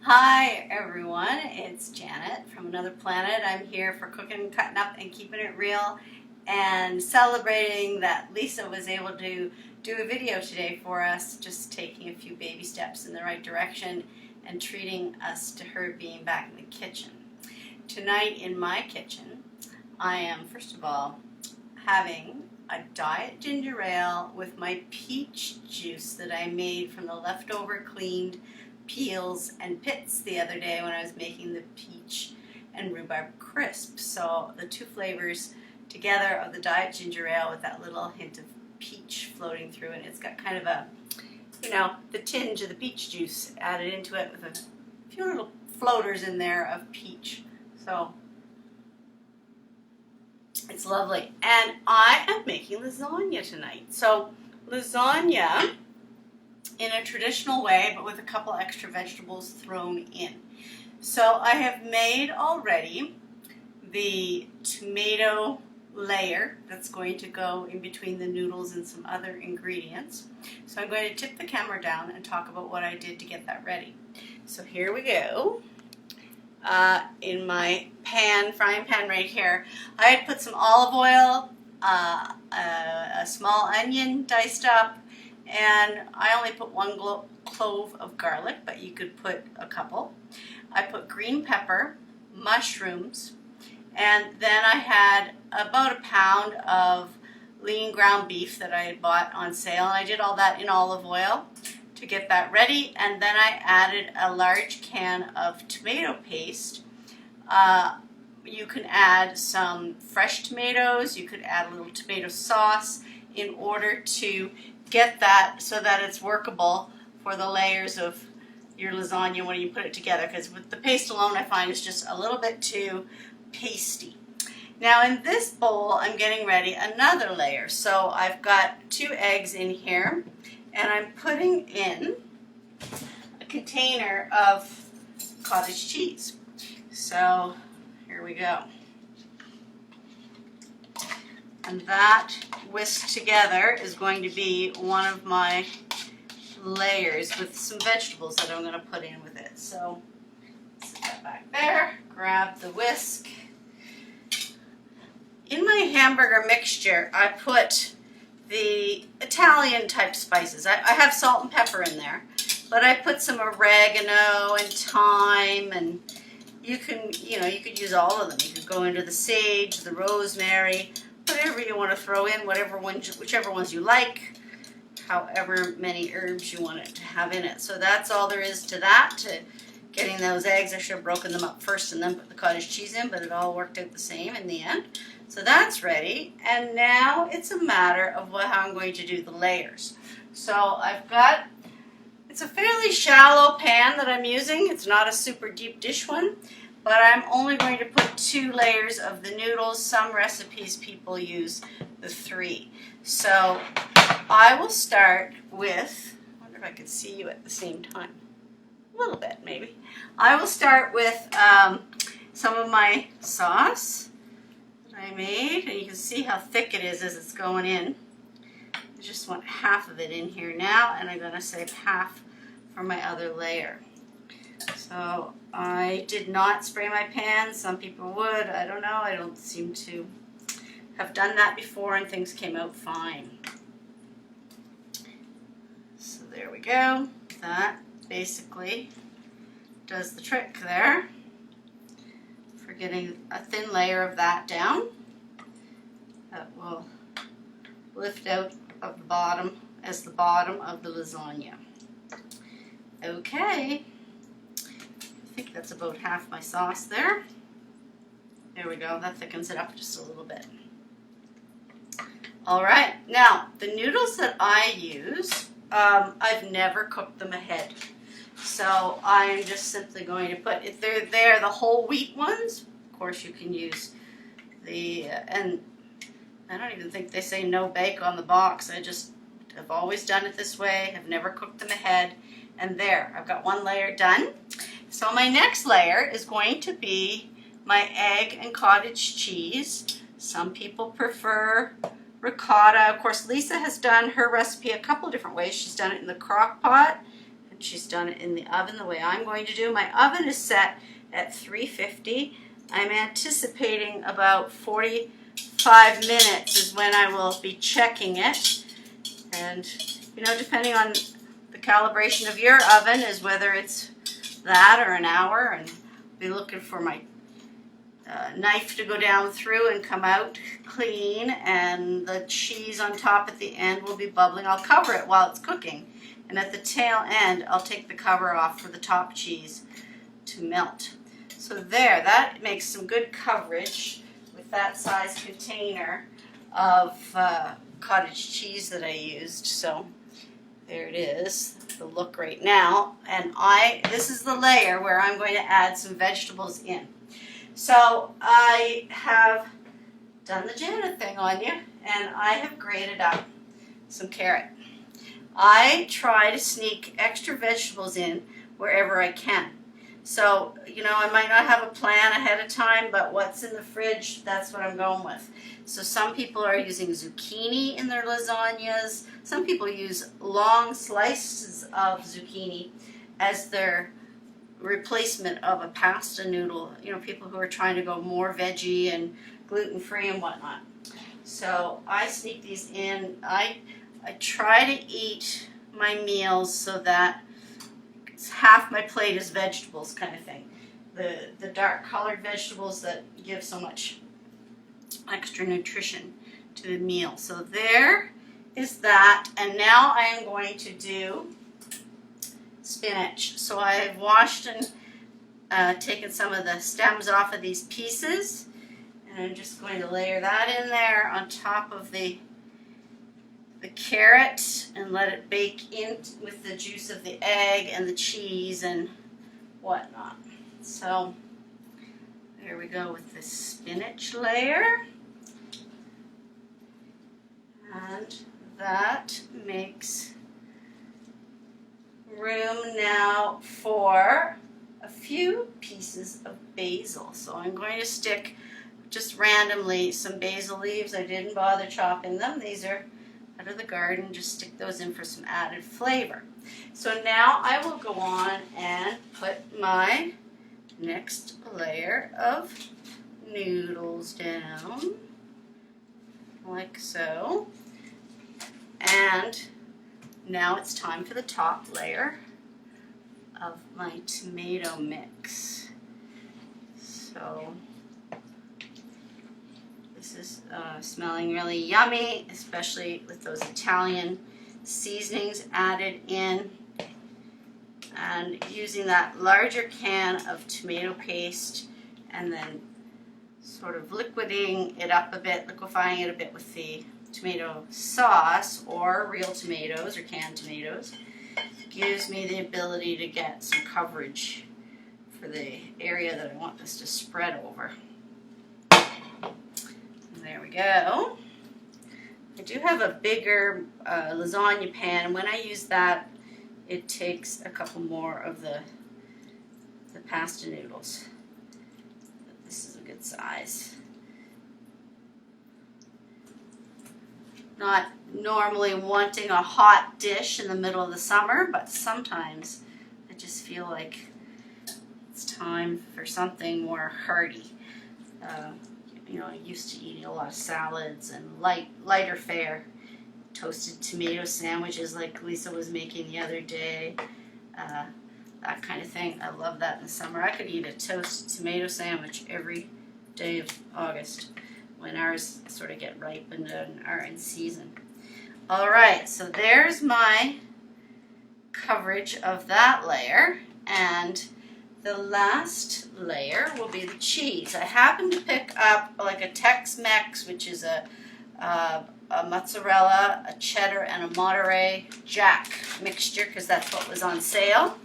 Hi everyone, it's Janet from another planet. I'm here for cooking, cutting up, and keeping it real and celebrating that Lisa was able to do a video today for us, just taking a few baby steps in the right direction and treating us to her being back in the kitchen. Tonight in my kitchen, I am first of all having a diet ginger ale with my peach juice that I made from the leftover cleaned peels and pits the other day when I was making the peach and rhubarb crisp. So the two flavors together of the diet ginger ale with that little hint of peach floating through, and it's got kind of a, the tinge of the peach juice added into it with a few little floaters in there of peach. So it's lovely. And I am making lasagna tonight. So lasagna in a traditional way, but with a couple extra vegetables thrown in. So I have made already the tomato layer that's going to go in between the noodles and some other ingredients. So I'm going to tip the camera down and talk about what I did to get that ready. So here we go. In my frying pan right here, I had put some olive oil, a small onion diced up, and I only put one clove of garlic, but you could put a couple. I put green pepper, mushrooms, and then I had about a pound of lean ground beef that I had bought on sale, and I did all that in olive oil to get that ready. And then I added a large can of tomato paste. You can add some fresh tomatoes, you could add a little tomato sauce in order to get that so that it's workable for the layers of your lasagna when you put it together, because with the paste alone I find it's just a little bit too pasty. Now in this bowl I'm getting ready another layer. So I've got 2 eggs in here, and I'm putting in a container of cottage cheese. So here we go. And that whisked together is going to be one of my layers with some vegetables that I'm going to put in with it. So set that back there, grab the whisk. In my hamburger mixture, I put the Italian type spices. I have salt and pepper in there, but I put some oregano and thyme, and you could use all of them. You could go into the sage, the rosemary, whatever you want to throw in, whichever ones you like, however many herbs you want it to have in it. So that's all there is to that, to getting those eggs. I should have broken them up first and then put the cottage cheese in, but it all worked out the same in the end. So that's ready, and now it's a matter of how I'm going to do the layers. So it's a fairly shallow pan that I'm using. It's not a super deep dish one, but I'm only going to put 2 layers of the noodles. Some recipes people use the 3. So I will start with, I wonder if I could see you at the same time. A little bit, maybe. I will start with some of my sauce that I made, and you can see how thick it is as it's going in. I just want half of it in here now, and I'm going to save half for my other layer. So I did not spray my pan. Some people would. I don't know. I don't seem to have done that before, and things came out fine. So there we go. That basically does the trick there for getting a thin layer of that down. That will lift out of the bottom as the bottom of the lasagna. Okay. I think that's about half my sauce there. There we go. That thickens it up just a little bit. All right. Now, the noodles that I use, I've never cooked them ahead. So I'm just simply going to put, if they're the whole wheat ones, of course you can use and I don't even think they say no bake on the box. I've always done it this way. I've never cooked them ahead. And there, I've got 1 layer done. So my next layer is going to be my egg and cottage cheese. Some people prefer ricotta. Of course, Lisa has done her recipe a couple different ways. She's done it in the crock pot she's done it in the oven the way I'm going to do. My oven is set at 350. I'm anticipating about 45 minutes is when I will be checking it. And, you know, depending on the calibration of your oven is whether it's that or an hour. And I'll be looking for my knife to go down through and come out clean, and the cheese on top at the end will be bubbling. I'll cover it while it's cooking, and at the tail end I'll take the cover off for the top cheese to melt. So there, that makes some good coverage with that size container of cottage cheese that I used. So there it is, the look right now. And this is the layer where I'm going to add some vegetables in. So I have done the Janet thing on you, and I have grated up some carrot. I try to sneak extra vegetables in wherever I can. So, you know, I might not have a plan ahead of time, but what's in the fridge, that's what I'm going with. So some people are using zucchini in their lasagnas. Some people use long slices of zucchini as their replacement of a pasta noodle, you know, people who are trying to go more veggie and gluten-free and whatnot. So I sneak these in. I try to eat my meals so that half my plate is vegetables kind of thing. The dark colored vegetables that give so much extra nutrition to the meal. So there is that, and now I am going to do spinach. So I've washed and taken some of the stems off of these pieces, and I'm just going to layer that in there on top of the carrot and let it bake in with the juice of the egg and the cheese and whatnot. So there we go with the spinach layer, and that makes room now for a few pieces of basil. So I'm going to stick just randomly some basil leaves. I didn't bother chopping them. These are out of the garden. Just stick those in for some added flavor. So now I will go on and put my next layer of noodles down, like so. And now it's time for the top layer of my tomato mix. So this is smelling really yummy, especially with those Italian seasonings added in. And using that larger can of tomato paste and then sort of liquefying it a bit with the tomato sauce, or real tomatoes or canned tomatoes, gives me the ability to get some coverage for the area that I want this to spread over. And there we go. I do have a bigger lasagna pan, and when I use that, it takes a couple more of the pasta noodles. But this is a good size. Not normally wanting a hot dish in the middle of the summer, but sometimes I just feel like it's time for something more hearty. You know, I used to eating a lot of salads and lighter fare. Toasted tomato sandwiches like Lisa was making the other day. That kind of thing. I love that in the summer. I could eat a toasted tomato sandwich every day of August when ours sort of get ripened and are in season. All right, so there's my coverage of that layer, and the last layer will be the cheese. I happened to pick up like a Tex-Mex, which is a mozzarella, a cheddar, and a Monterey Jack mixture, because that's what was on sale.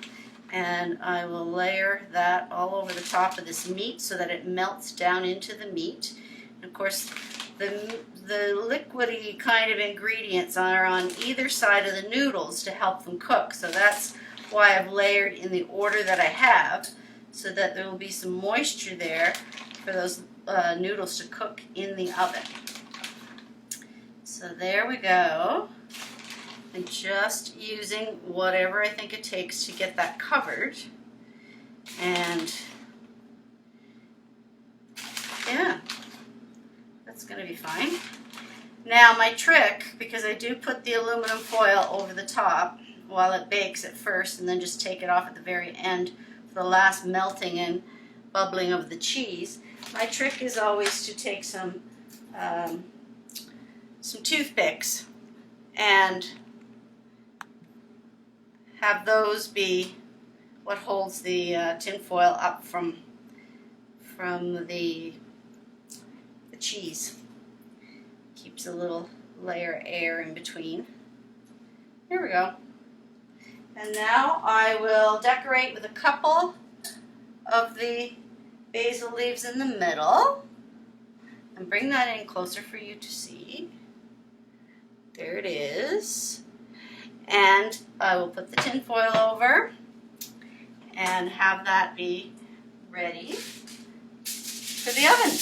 And I will layer that all over the top of this meat so that it melts down into the meat. And of course, the liquidy kind of ingredients are on either side of the noodles to help them cook. So that's why I've layered in the order that I have, so that there will be some moisture there for those noodles to cook in the oven. So there we go. and just using whatever I think it takes to get that covered. And yeah, that's going to be fine. Now my trick, because I do put the aluminum foil over the top while it bakes at first and then just take it off at the very end for the last melting and bubbling of the cheese, my trick is always to take some toothpicks and have those be what holds the tin foil up from the cheese. Keeps a little layer of air in between. There we go. And now I will decorate with a couple of the basil leaves in the middle and bring that in closer for you to see. There it is. And I will put the tin foil over and have that be ready for the oven.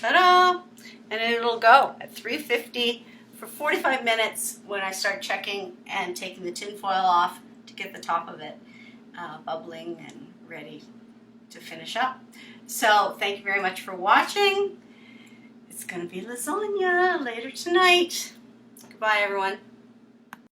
Ta-da! And it'll go at 350 for 45 minutes when I start checking and taking the tin foil off to get the top of it bubbling and ready to finish up. So thank you very much for watching. It's going to be lasagna later tonight. Goodbye, everyone.